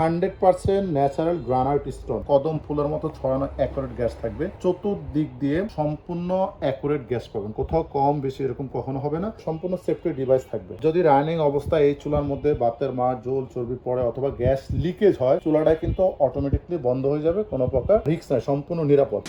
100% natural granite stone, কদম ফুলের মতো ছড়ানো অ্যাকুরেট গ্যাস থাকবে। চতুর্দিক দিয়ে সম্পূর্ণ অ্যাকুরেট গ্যাস পাবেন, কোথাও কম বেশি এরকম কখনো হবে না। সম্পূর্ণ সেফটি ডিভাইস থাকবে। যদি রানিং অবস্থায় এই চুলার মধ্যে বাতের মার, জোল চর্বি পড়ে অথবা গ্যাস লিকেজ হয়, চুলাটা কিন্তু অটোমেটিকলি বন্ধ হয়ে যাবে। কোনো প্রকার রিস্ক নাই, সম্পূর্ণ নিরাপদ।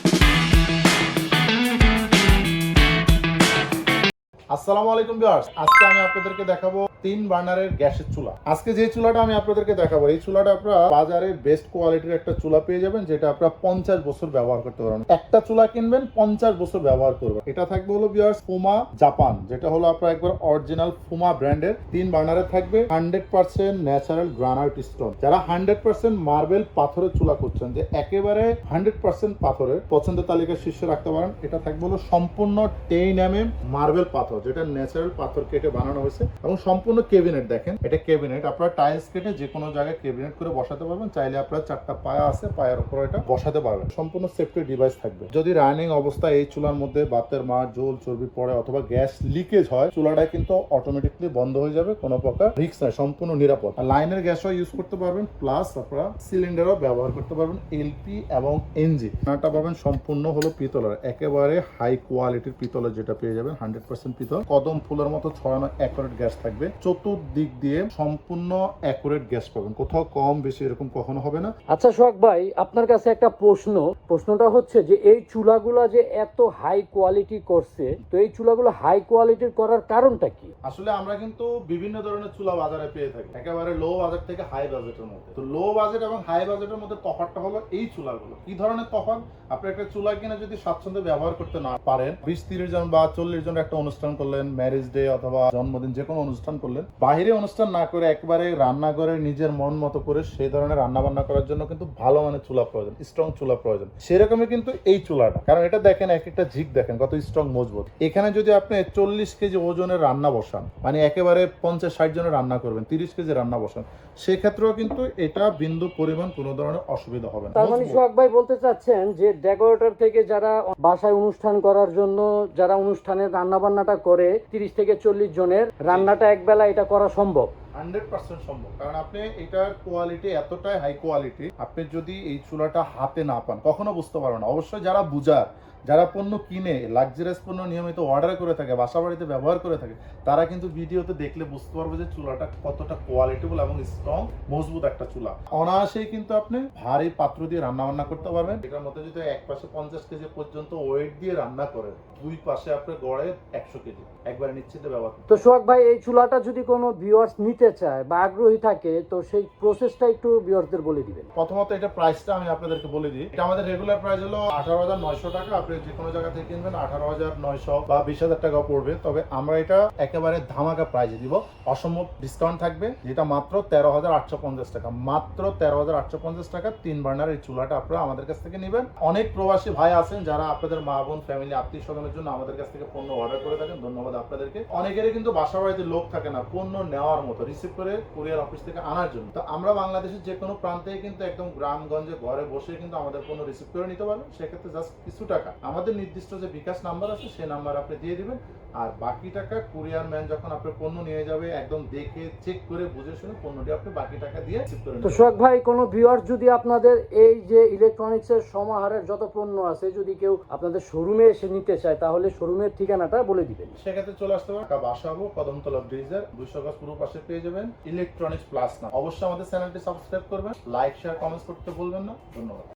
আসসালামু আলাইকুম ভিউয়ার্স, আজকে আমি আপনাদেরকে দেখাবো 3 বার্নারের গ্যাসের চুলা। আজকে যে চুলাটা আমি আপনাদেরকে দেখাবো, এই চুলাটা আপনারা বাজারে বেস্ট কোয়ালিটির একটা চুলা পেয়ে যাবেন, যেটা আপনারা 50 বছর ব্যবহার করতে পারবেন। একটা চুলা কিনবেন, 50 বছর ব্যবহার করবেন। এটা থাকবে হলো ভিউয়ার্স ফুমা জাপান, যেটা হলো আপনার একবার অরিজিনাল ফুমা ব্র্যান্ডের। 3 বার্নারের থাকবে 100% ন্যাচারাল গ্রানাইট স্টোন। যারা 100% মার্বেল পাথরের চুলা করছেন, যে একেবারে 100% পাথরের, পছন্দের তালিকার শীর্ষে রাখতে পারেন। এটা থাকবে হলো সম্পূর্ণ 10 mm মার্বেল পাথর, যেটা ন্যাচারাল পাথর কেটে বানানো হয়েছে, এবং সম্পূর্ণ কেবিনেট। দেখেন এটা কেবিনেট, আপনারা টাইলস কেটে যে কোনো জায়গায় কেবিনেট করে বসাতে পারবেন। চাইলে আপনারা 4টা পায়া আছে, পায়ের উপর এটা বসাতে পারবেন। সম্পূর্ণ সেফটি ডিভাইস থাকবে। যদি রানিং অবস্থায় এই চুলার মধ্যে বাতের মার, জোল চর্বি পড়ে অথবা গ্যাস লিকেজ হয়, চুলাটা কিন্তু অটোমেটিকলি বন্ধ হয়ে যাবে। কোনো প্রকার রিস্ক নাই, সম্পূর্ণ নিরাপদ। লাইনের গ্যাসও ইউজ করতে পারবেন, প্লাস আপনারা সিলিন্ডারও ব্যবহার করতে পারবেন, এলপি এবং এনজি। রান্নাটা পাবেন সম্পূর্ণ হলো পিতলের, একেবারে হাই কোয়ালিটির পিতলের, যেটা পেয়ে যাবেন 100% পিতল। কদম ফুলের মতো ছড়ানো অ্যাকুরেট গ্যাস থাকবে। চতুর্দিক দিয়ে সম্পূর্ণ অ্যাকুরেট গ্যাস পাবেন, কোথাও কম বেশি এরকম কখনো হবে না। আচ্ছা সোহাগ ভাই, আপনার কাছে একটা প্রশ্নটা হচ্ছে যে এই চুলাগুলা যে এত হাই কোয়ালিটি করছে, তো এই চুলাগুলো হাই কোয়ালিটির করার কারণটা কি? আসলে আমরা কিন্তু বিভিন্ন ধরনের চুলা বাজারে পেয়ে থাকি, একেবারে লো বাজেট থেকে হাই বাজেটের মধ্যে। তো লো বাজেট এবং হাই বাজেটের মধ্যে তফাৎটা হলো এই চুলাগুলো। কি ধরনের তফাৎ? আপনি একটা চুলা কিনে যদি স্বাচ্ছন্দ্যে ব্যবহার করতে না পারেন, 20-30 জন বা 40 জন একটা অনুষ্ঠান করলেন, ম্যারেজ ডে অথবা জন্মদিন, যে কোনো অনুষ্ঠান করলেন, বাইরে অনুষ্ঠান না করে একবারে রান্নাঘরে নিজের মন মতো করে সেই ধরনের রান্না বান্না করার জন্য কিন্তু ভালো মানের চুলা প্রয়োজন, স্ট্রং চুলা প্রয়োজন। সেরকমই কিন্তু এই চুলাটা, কারণ এটা দেখেন এক একটা ঝিক দেখেন কত স্ট্রং, মজবুত। এখানে যদি আপনি 40 কেজি ওজনের রান্না বসান, মানে একেবারে 50-60 জনের রান্না করবেন, 30 কেজি রান্না বসান, সেক্ষেত্রেও কিন্তু এটা বিন্দু পরিমাণ কোনো ধরনের অসুবিধা হবে না। তার মানে সোহাগ ভাই বলতে চাচ্ছেন যে ডেকোরেটর থেকে যারা বাসায় অনুষ্ঠান করার জন্য যারা অনুষ্ঠানের রান্না বান্নাটা করে, 30 থেকে 40 জনের রান্নাটা একবেলা এটা করা সম্ভব। 100% সম্ভব, কারণ আপনি এটার কোয়ালিটি এতটাই হাই কোয়ালিটি, আপনি যদি এই চুলাটা হাতে না পান কখনো বুঝতে পারবেন না। অবশ্যই যারা বুঝার, যারা পণ্য কিনে, লাক্সারিয়াস পণ্য নিয়মিত অর্ডার করে থাকে, বাসা বাড়িতে ব্যবহার করে থাকে, তারা কিন্তু ভিডিওতে দেখলে বুঝতে পারবে যে চুলাটা কতটা কোয়ালিটিফুল এবং স্ট্রং, মজবুত একটা চুলা। অনায়াসেই কিন্তু আপনি ভারী পাত্র দিয়ে রান্না বান্না করতে পারবেন। এটার মধ্যে যদি এক পাশে 50 কেজি পর্যন্ত ওয়েট দিয়ে রান্না করেন, দুই পাশে আপনি গড়ে 100 কেজি একবারে নিশ্চিন্তে ব্যবহার করতে। তো সোহাগ ভাই, এই চুলাটা যদি কোনো ভিউয়ার্স নিতে চায় বা আগ্রহী থাকে, তো সেই প্রসেসটা একটু ভিউয়ার্সদের বলে দিবেন। প্রথমত এটা প্রাইসটা আমি আপনাদেরকে বলে দিই। এটা আমাদের রেগুলার প্রাইস হলো 18,900 টাকা। আপনি যে কোনো জায়গা থেকে কিনবেন 18,900 বা 20,000 টাকা পড়বে। তবে আমরা এটা একেবারে ধামাকা প্রাইসে দিব, অসম্ভব ডিসকাউন্ট থাকবে, যেটা মাত্র 13,850 টাকা। মাত্র 13,850 টাকা 3 বার্নার এই চুলাটা আপনারা আমাদের কাছ থেকে নেবেন। অনেক প্রবাসী ভাই আছেন যারা আপনাদের মা বোন, ফ্যামিলি, আত্মীয় স্বজনের জন্য আমাদের কাছ থেকে পণ্য অর্ডার করে থাকেন, ধন্যবাদ আপনাদেরকে। অনেকেরই কিন্তু বাসা বাড়িতে লোক থাকে না পণ্য নেওয়ার মতো, রিসিভ করে কুরিয়ার অফিস থেকে আনার জন্য। তো আমরা বাংলাদেশের যে কোনো প্রান্তে কিন্তু একদম গ্রামগঞ্জে ঘরে বসে কিন্তু আমাদের পণ্য রিসিভ করে নিতে পারবেন। সেক্ষেত্রে জাস্ট কিছু টাকা আমাদের নির্দিষ্ট যে বিকাশ নাম্বার আছে সেই নাম্বার আপনি দিয়ে দিবেন, আর বাকি টাকা কুরিয়ার ম্যান যখন আপনার পণ্য নিয়ে যাবে, একদম দেখে চেক করে বুঝে শুনে পণ্যটি আপনি বাকি টাকা দিয়ে রিসিভ করে তো নেবেন। সোহাগ ভাই, কোনো ভিউয়ার্স যদি আপনাদের এই যে ইলেকট্রনিক্সের সমাহারের যত পণ্য আছে, যদি কেউ আপনাদের শোরুমে এসে নিতে চায়, তাহলে শোরুমের ঠিকানাটা বলে দিবেন। সেক্ষেত্রে চলে আসতে পারেন বাসাবো, কদমতলা ব্রিজের 200 গজ পুরো পাশে পেয়ে যাবেন ইলেকট্রনিক্স প্লাস না। অবশ্যই আমাদের চ্যানেলটি সাবস্ক্রাইব করবেন, লাইক শেয়ার কমেন্টস করতে ভুলবেন না। ধন্যবাদ।